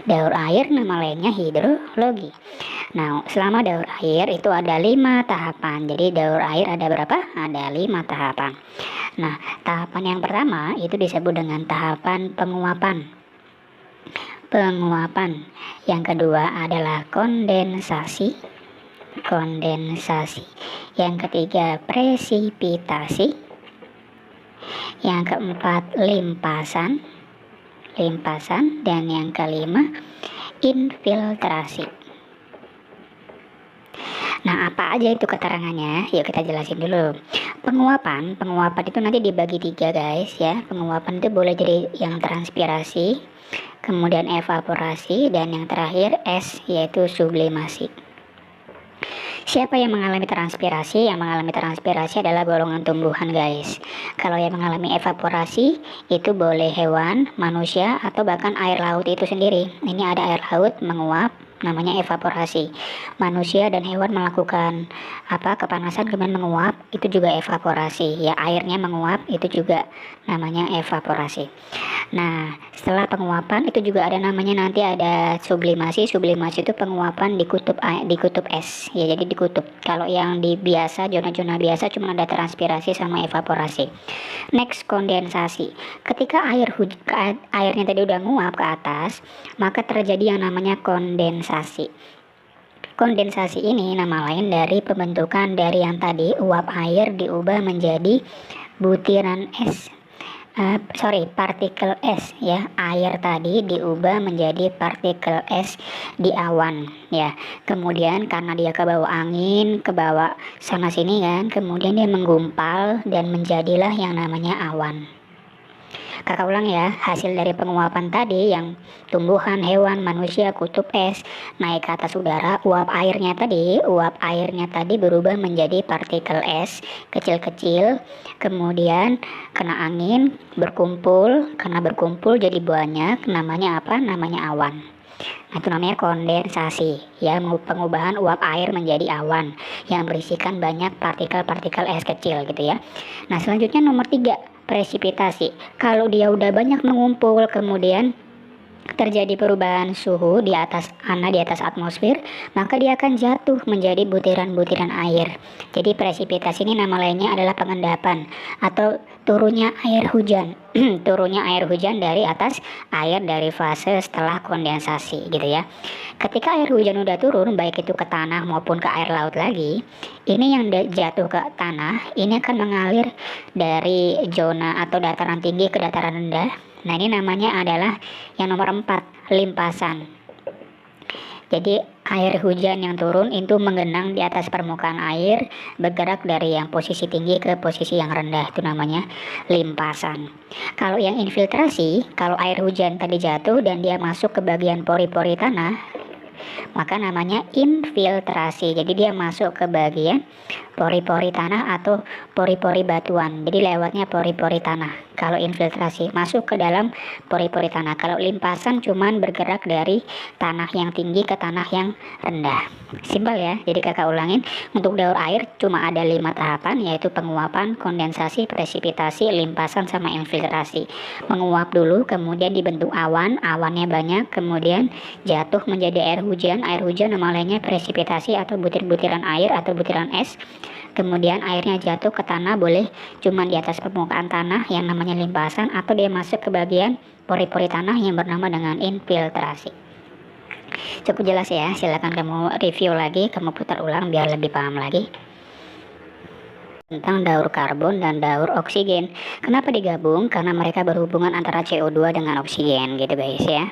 Daur air nama lainnya hidrologi. Nah, selama daur air itu ada 5 tahapan. Jadi daur air ada berapa? Ada 5 tahapan. Nah, tahapan yang pertama itu disebut dengan tahapan penguapan. Yang kedua adalah kondensasi. Yang ketiga presipitasi. Yang keempat limpasan. Dan yang kelima infiltrasi. Nah, apa aja itu keterangannya? Yuk kita jelasin dulu. Penguapan itu nanti dibagi 3 guys ya. Penguapan itu boleh jadi yang transpirasi, kemudian evaporasi, dan yang terakhir es, yaitu sublimasi. Siapa yang mengalami transpirasi? Yang mengalami transpirasi adalah golongan tumbuhan guys. Kalau yang mengalami evaporasi itu boleh hewan, manusia, atau bahkan air laut itu sendiri. Ini ada air laut menguap, namanya evaporasi. Manusia dan hewan melakukan kepanasan kemudian menguap, itu juga evaporasi. Ya, airnya menguap, itu juga namanya evaporasi. Nah, setelah penguapan itu juga ada namanya nanti ada sublimasi. Sublimasi itu penguapan di kutub es. Ya, jadi di kutub. Kalau yang di biasa, zona-zona biasa cuma ada transpirasi sama evaporasi. Next, kondensasi. Ketika airnya tadi udah nguap ke atas, maka terjadi yang namanya kondensasi. Kondensasi ini nama lain dari pembentukan dari yang tadi uap air diubah menjadi butiran es. Partikel es ya. Air tadi diubah menjadi partikel es di awan ya. Kemudian karena dia kebawa angin, kebawa sana sini kan, kemudian dia menggumpal dan menjadilah yang namanya awan. Kakak ulang ya, hasil dari penguapan tadi yang tumbuhan, hewan, manusia, kutub es naik ke atas udara, uap airnya tadi berubah menjadi partikel es kecil-kecil, kemudian kena angin, berkumpul, karena berkumpul jadi banyak, namanya apa? Namanya awan. Nah, itu namanya kondensasi ya, pengubahan uap air menjadi awan yang berisikan banyak partikel-partikel es kecil gitu ya. Nah, selanjutnya nomor 3, presipitasi. Kalau dia udah banyak mengumpul, kemudian terjadi perubahan suhu di atas atmosfer, maka dia akan jatuh menjadi butiran-butiran air. Jadi presipitasi ini nama lainnya adalah pengendapan atau turunnya air hujan. Turunnya air hujan dari atas air dari fase setelah kondensasi gitu ya. Ketika air hujan udah turun, baik itu ke tanah maupun ke air laut lagi, ini yang jatuh ke tanah, ini akan mengalir dari zona atau dataran tinggi ke dataran rendah. Nah, ini namanya adalah yang nomor 4, limpasan. Jadi air hujan yang turun itu menggenang di atas permukaan air, bergerak dari yang posisi tinggi ke posisi yang rendah, itu namanya limpasan. Kalau yang infiltrasi, kalau air hujan tadi jatuh dan dia masuk ke bagian pori-pori tanah, maka namanya infiltrasi. Jadi dia masuk ke bagian pori-pori tanah atau pori-pori batuan. Jadi lewatnya pori-pori tanah. Kalau infiltrasi masuk ke dalam pori-pori tanah. Kalau limpasan cuman bergerak dari tanah yang tinggi ke tanah yang rendah. Simpel ya. Jadi kakak ulangin, untuk daur air cuma ada 5 tahapan, yaitu penguapan, kondensasi, presipitasi, limpasan, sama infiltrasi. Menguap dulu, kemudian dibentuk awan, awannya banyak, kemudian jatuh menjadi air hujan nama lainnya presipitasi atau butir-butiran air atau butiran es. Kemudian airnya jatuh ke tanah, boleh cuma di atas permukaan tanah yang namanya limpasan, atau dia masuk ke bagian pori-pori tanah yang bernama dengan infiltrasi. Cukup jelas ya, silakan kamu review lagi, kamu putar ulang biar lebih paham lagi tentang daur karbon dan daur oksigen. Kenapa digabung? Karena mereka berhubungan antara CO2 dengan oksigen gitu guys ya.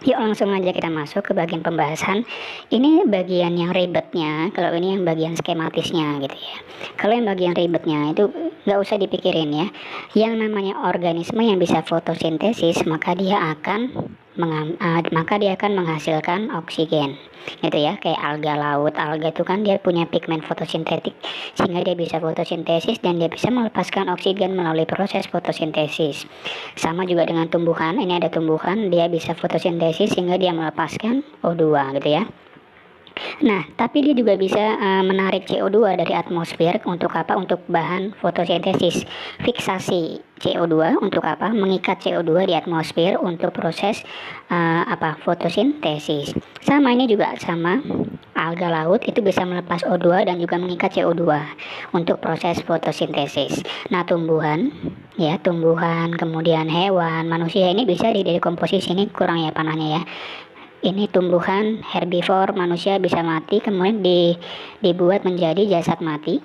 Yuk langsung aja kita masuk ke bagian pembahasan. Ini bagian yang ribetnya, kalau ini yang bagian skematisnya gitu ya. Kalau yang bagian ribetnya itu nggak usah dipikirin ya. Yang namanya organisme yang bisa fotosintesis, maka dia akan menghasilkan oksigen gitu ya. Kayak alga laut, alga itu kan dia punya pigmen fotosintetik sehingga dia bisa fotosintesis dan dia bisa melepaskan oksigen melalui proses fotosintesis. Sama juga dengan tumbuhan, ini ada tumbuhan dia bisa fotosintesis sehingga dia melepaskan O2 gitu ya. Nah, tapi dia juga bisa menarik CO2 dari atmosfer untuk apa? Untuk bahan fotosintesis. Fiksasi CO2 untuk apa? Mengikat CO2 di atmosfer untuk proses apa? Fotosintesis. Sama ini juga sama, alga laut itu bisa melepas O2 dan juga mengikat CO2 untuk proses fotosintesis. Nah, tumbuhan ya, tumbuhan, kemudian hewan, manusia ini bisa didekomposisi, ini kurang ya panahnya ya. Ini tumbuhan herbivore, manusia bisa mati kemudian dibuat menjadi jasad mati.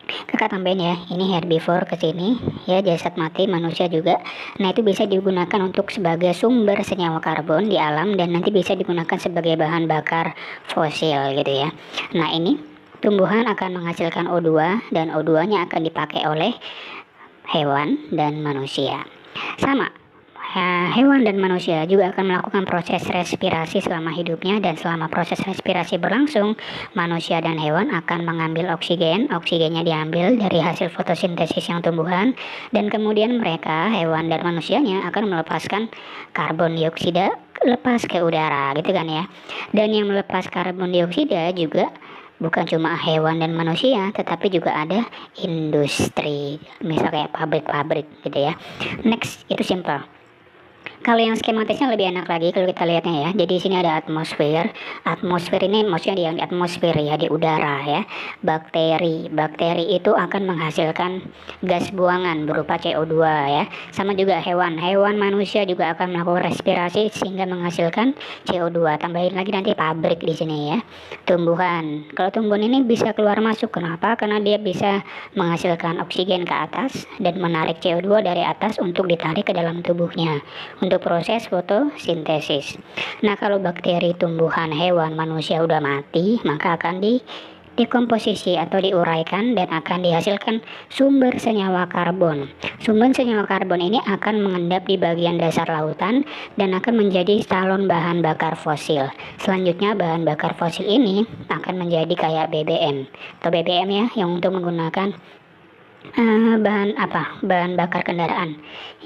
Kakak tambahin ya, ini herbivore ke sini ya, jasad mati manusia juga. Nah, itu bisa digunakan untuk sebagai sumber senyawa karbon di alam dan nanti bisa digunakan sebagai bahan bakar fosil gitu ya. Nah, ini tumbuhan akan menghasilkan O2 dan O2-nya akan dipakai oleh hewan dan manusia. Sama, hewan dan manusia juga akan melakukan proses respirasi selama hidupnya, dan selama proses respirasi berlangsung, manusia dan hewan akan mengambil oksigen. Oksigennya diambil dari hasil fotosintesis yang tumbuhan, dan kemudian mereka, hewan dan manusianya, akan melepaskan karbon dioksida lepas ke udara gitu kan ya. Dan yang melepas karbon dioksida juga bukan cuma hewan dan manusia, tetapi juga ada industri, misal kayak pabrik-pabrik gitu ya. Next, itu simple. Kalau yang skematisnya lebih enak lagi kalau kita lihatnya ya. Jadi di sini ada atmosfer. Atmosfer ini maksudnya di atmosfer ya, di udara ya. Bakteri. Bakteri itu akan menghasilkan gas buangan berupa CO2 ya. Sama juga hewan. Hewan, manusia juga akan melakukan respirasi sehingga menghasilkan CO2. Tambahin lagi nanti pabrik di sini ya. Tumbuhan. Kalau tumbuhan ini bisa keluar masuk. Kenapa? Karena dia bisa menghasilkan oksigen ke atas dan menarik CO2 dari atas untuk ditarik ke dalam tubuhnya untuk proses fotosintesis. Nah, kalau bakteri, tumbuhan, hewan, manusia udah mati, maka akan dekomposisi atau diuraikan dan akan dihasilkan sumber senyawa karbon. Sumber senyawa karbon ini akan mengendap di bagian dasar lautan dan akan menjadi calon bahan bakar fosil. Selanjutnya bahan bakar fosil ini akan menjadi kayak BBM atau BBM ya, yang untuk menggunakan bahan bakar kendaraan.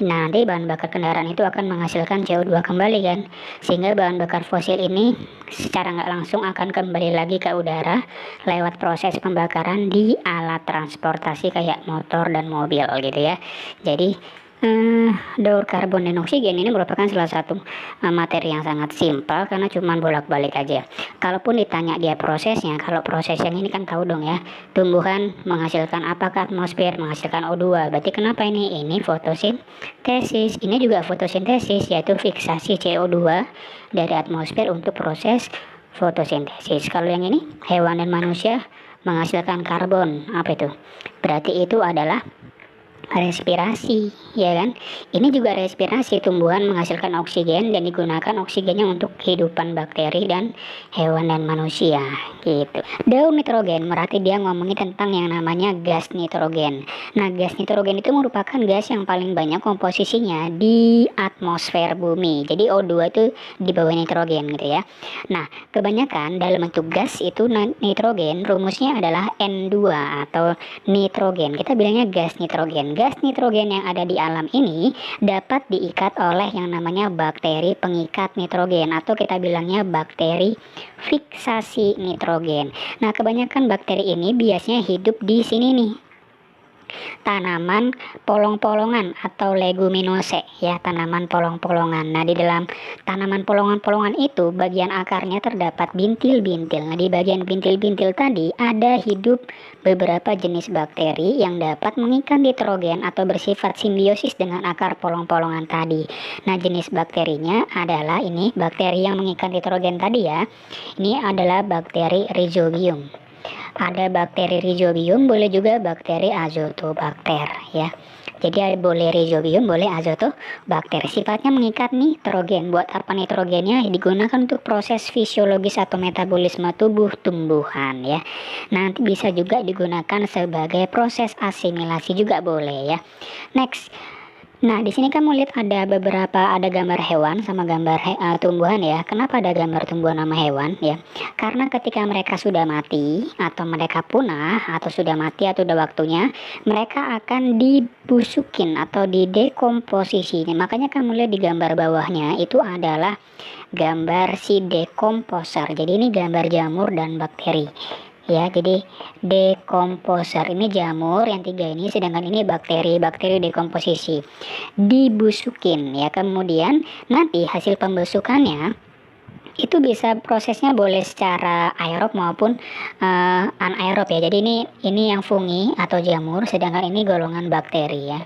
Nah, nanti bahan bakar kendaraan itu akan menghasilkan CO2 kembali kan, sehingga bahan bakar fosil ini secara nggak langsung akan kembali lagi ke udara lewat proses pembakaran di alat transportasi kayak motor dan mobil gitu ya. Jadi daur karbon dan oksigen ini merupakan salah satu materi yang sangat simpel karena cuma bolak-balik aja. Kalaupun ditanya dia prosesnya, kalau proses yang ini kan tahu dong ya, tumbuhan menghasilkan apa ke atmosfer, menghasilkan O2. Berarti kenapa ini? Ini fotosintesis. Ini juga fotosintesis, yaitu fiksasi CO2 dari atmosfer untuk proses fotosintesis. Kalau yang ini hewan dan manusia menghasilkan karbon, apa itu? Berarti itu adalah respirasi ya kan. Ini juga respirasi, tumbuhan menghasilkan oksigen dan digunakan oksigennya untuk kehidupan bakteri dan hewan dan manusia gitu. Daun nitrogen berarti dia ngomongin tentang yang namanya gas nitrogen. Nah, gas nitrogen itu merupakan gas yang paling banyak komposisinya di atmosfer bumi. Jadi O2 itu di bawah nitrogen gitu ya. Nah, kebanyakan dalam bentuk gas itu nitrogen rumusnya adalah N2 atau nitrogen. Kita bilangnya gas nitrogen. Gas nitrogen yang ada di alam ini dapat diikat oleh yang namanya bakteri pengikat nitrogen atau kita bilangnya bakteri fiksasi nitrogen. Nah, kebanyakan bakteri ini biasanya hidup di sini nih, tanaman polong-polongan atau leguminosae ya, tanaman polong-polongan. Nah, di dalam tanaman polongan-polongan itu bagian akarnya terdapat bintil-bintil. Nah, di bagian bintil-bintil tadi ada hidup beberapa jenis bakteri yang dapat mengikat nitrogen atau bersifat simbiosis dengan akar polong-polongan tadi. Nah, jenis bakterinya adalah ini bakteri yang mengikat nitrogen tadi ya. Ini adalah bakteri Rhizobium. Ada bakteri Rhizobium, boleh juga bakteri Azotobacter ya. Jadi boleh Rhizobium, boleh Azotobacter. Sifatnya mengikat nitrogen. Buat apa nitrogennya? Digunakan untuk proses fisiologis atau metabolisme tubuh tumbuhan ya. Nanti bisa juga digunakan sebagai proses asimilasi juga boleh ya. Next, Nah, di sini kamu lihat ada gambar hewan sama gambar tumbuhan ya. Kenapa ada gambar tumbuhan sama hewan ya? Karena ketika mereka sudah mati atau mereka punah atau sudah mati atau udah waktunya, mereka akan dibusukin atau didekomposisi. Nah, makanya kamu lihat di gambar bawahnya itu adalah gambar si dekomposer. Jadi ini gambar jamur dan bakteri. Ya, jadi dekomposer ini jamur, yang tiga ini, sedangkan ini bakteri dekomposisi dibusukin ya. Kemudian nanti hasil pembusukannya itu bisa prosesnya boleh secara aerob maupun anaerob ya. Jadi ini yang fungi atau jamur, sedangkan ini golongan bakteri ya.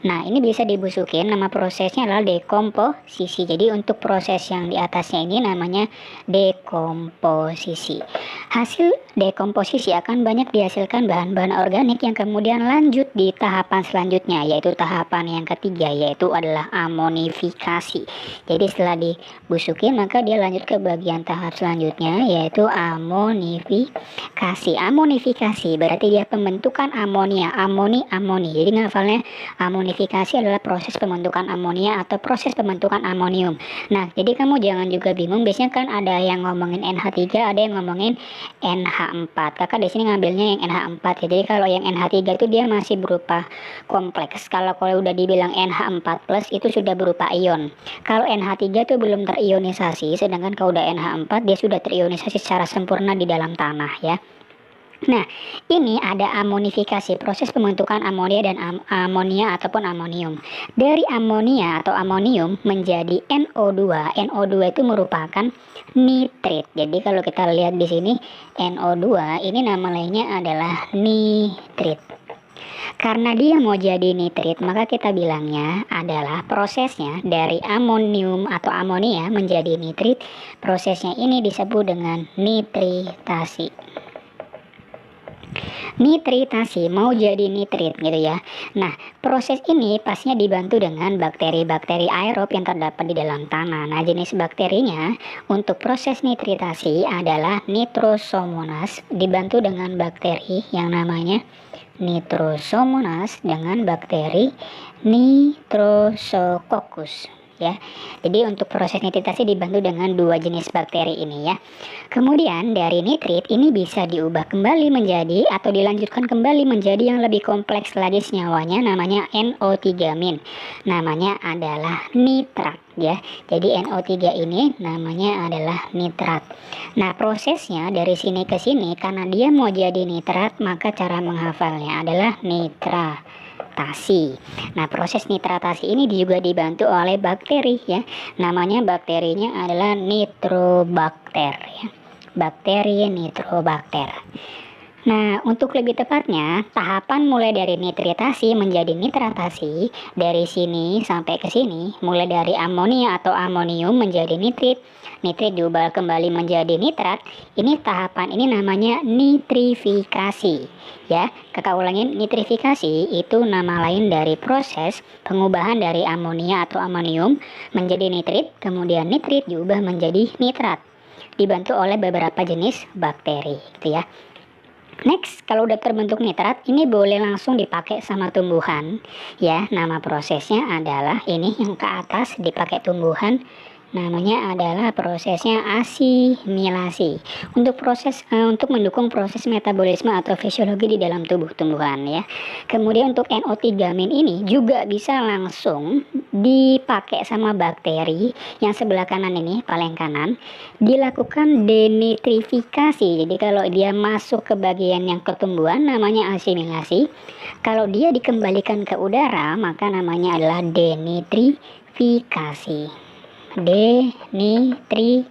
Nah, ini bisa dibusukin, nama prosesnya adalah dekomposisi. Jadi untuk proses yang di atasnya ini namanya dekomposisi. Hasil dekomposisi akan banyak dihasilkan bahan-bahan organik yang kemudian lanjut di tahapan selanjutnya, yaitu tahapan yang ketiga, yaitu adalah amonifikasi. Jadi setelah dibusukin maka dia lanjut ke bagian tahap selanjutnya, yaitu amonifikasi. Amonifikasi berarti dia pembentukan amonia, amoni. Jadi ngafalnya amonifikasi adalah proses pembentukan amonia atau proses pembentukan amonium. Nah, jadi kamu jangan juga bingung, biasanya kan ada yang ngomongin NH3, ada yang ngomongin NH4. Kakak di sini ngambilnya yang NH4 ya. Jadi kalau yang NH3 itu dia masih berupa kompleks. Kalau udah dibilang NH4+ itu sudah berupa ion. Kalau NH3 itu belum terionisasi, sedangkan kalau udah NH4 dia sudah terionisasi secara sempurna di dalam tanah ya. Nah, ini ada amonifikasi, proses pembentukan amonia dan amonia ataupun amonium. Dari amonia atau amonium menjadi NO2. NO2 itu merupakan nitrit. Jadi kalau kita lihat di sini NO2 ini nama lainnya adalah nitrit. Karena dia mau jadi nitrit, maka kita bilangnya adalah prosesnya dari amonium atau amonia menjadi nitrit. Prosesnya ini disebut dengan nitritasi. Nitritasi mau jadi nitrit gitu ya. Nah, proses ini pastinya dibantu dengan bakteri-bakteri aerob yang terdapat di dalam tanah. Nah, jenis bakterinya untuk proses nitritasi adalah Nitrosomonas, dibantu dengan bakteri yang namanya Nitrosomonas dengan bakteri Nitrosococcus ya. Jadi untuk proses nitritasi dibantu dengan dua jenis bakteri ini ya. Kemudian dari nitrit ini bisa diubah kembali menjadi atau dilanjutkan kembali menjadi yang lebih kompleks lagi senyawanya, namanya NO3-. Namanya adalah nitrat ya. Jadi NO3 ini namanya adalah nitrat. Nah, prosesnya dari sini ke sini karena dia mau jadi nitrat, maka cara menghafalnya adalah nitratasi. Nah, proses nitratasi ini juga dibantu oleh bakteri ya. Namanya bakterinya adalah nitrobakter ya. Bakteri nitrobakter. Nah, untuk lebih tepatnya, tahapan mulai dari nitritasi menjadi nitratasi, dari sini sampai ke sini, mulai dari amonia atau amonium menjadi nitrit, nitrit diubah kembali menjadi nitrat, ini tahapan ini namanya nitrifikasi. Ya, kakak ulangin, nitrifikasi itu nama lain dari proses pengubahan dari amonia atau amonium menjadi nitrit, kemudian nitrit diubah menjadi nitrat, dibantu oleh beberapa jenis bakteri, gitu ya. Next, kalau udah terbentuk nitrat, ini boleh langsung dipakai sama tumbuhan ya. Nama prosesnya adalah ini yang ke atas dipakai tumbuhan. Namanya adalah prosesnya asimilasi. Untuk mendukung proses metabolisme atau fisiologi di dalam tubuh tumbuhan ya. Kemudian untuk NO3- ini juga bisa langsung dipakai sama bakteri yang sebelah kanan ini, paling kanan, dilakukan denitrifikasi. Jadi kalau dia masuk ke bagian yang ketumbuhan namanya asimilasi. Kalau dia dikembalikan ke udara maka namanya adalah denitrifikasi. Denitrifikasi,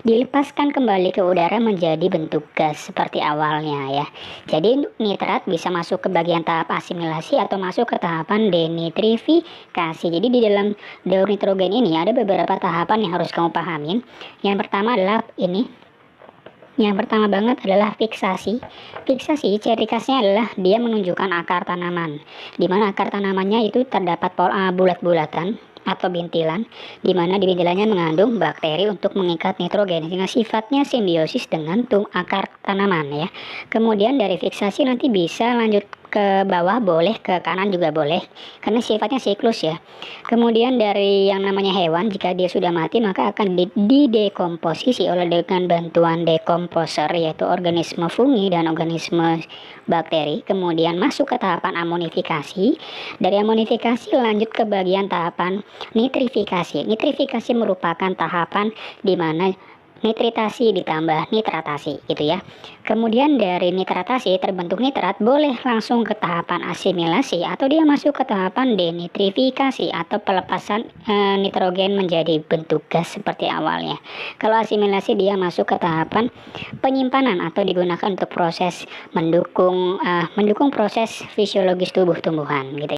dilepaskan kembali ke udara menjadi bentuk gas seperti awalnya ya. Jadi nitrat bisa masuk ke bagian tahap asimilasi atau masuk ke tahapan denitrifikasi. Jadi di dalam daur nitrogen ini ada beberapa tahapan yang harus kamu pahamin. Yang pertama adalah ini. Yang pertama banget adalah fiksasi. Fiksasi ciri khasnya adalah dia menunjukkan akar tanaman, di mana akar tanamannya itu terdapat bulat-bulatan atau bintilan, di mana di bintilannya mengandung bakteri untuk mengikat nitrogen sehingga sifatnya simbiosis dengan akar tanaman ya. Kemudian dari fiksasi nanti bisa lanjut ke bawah boleh, ke kanan juga boleh, karena sifatnya siklus ya. Kemudian dari yang namanya hewan, jika dia sudah mati maka akan didekomposisi oleh dengan bantuan dekomposer, yaitu organisme fungi dan organisme bakteri. Kemudian masuk ke tahapan amonifikasi. Dari amonifikasi lanjut ke bagian tahapan nitrifikasi. Nitrifikasi merupakan tahapan di mana nitritasi ditambah nitratasi gitu ya. Kemudian dari nitratasi terbentuk nitrat, boleh langsung ke tahapan asimilasi atau dia masuk ke tahapan denitrifikasi atau pelepasan nitrogen menjadi bentuk gas seperti awalnya. Kalau asimilasi dia masuk ke tahapan penyimpanan atau digunakan untuk proses mendukung proses fisiologis tubuh tumbuhan gitu.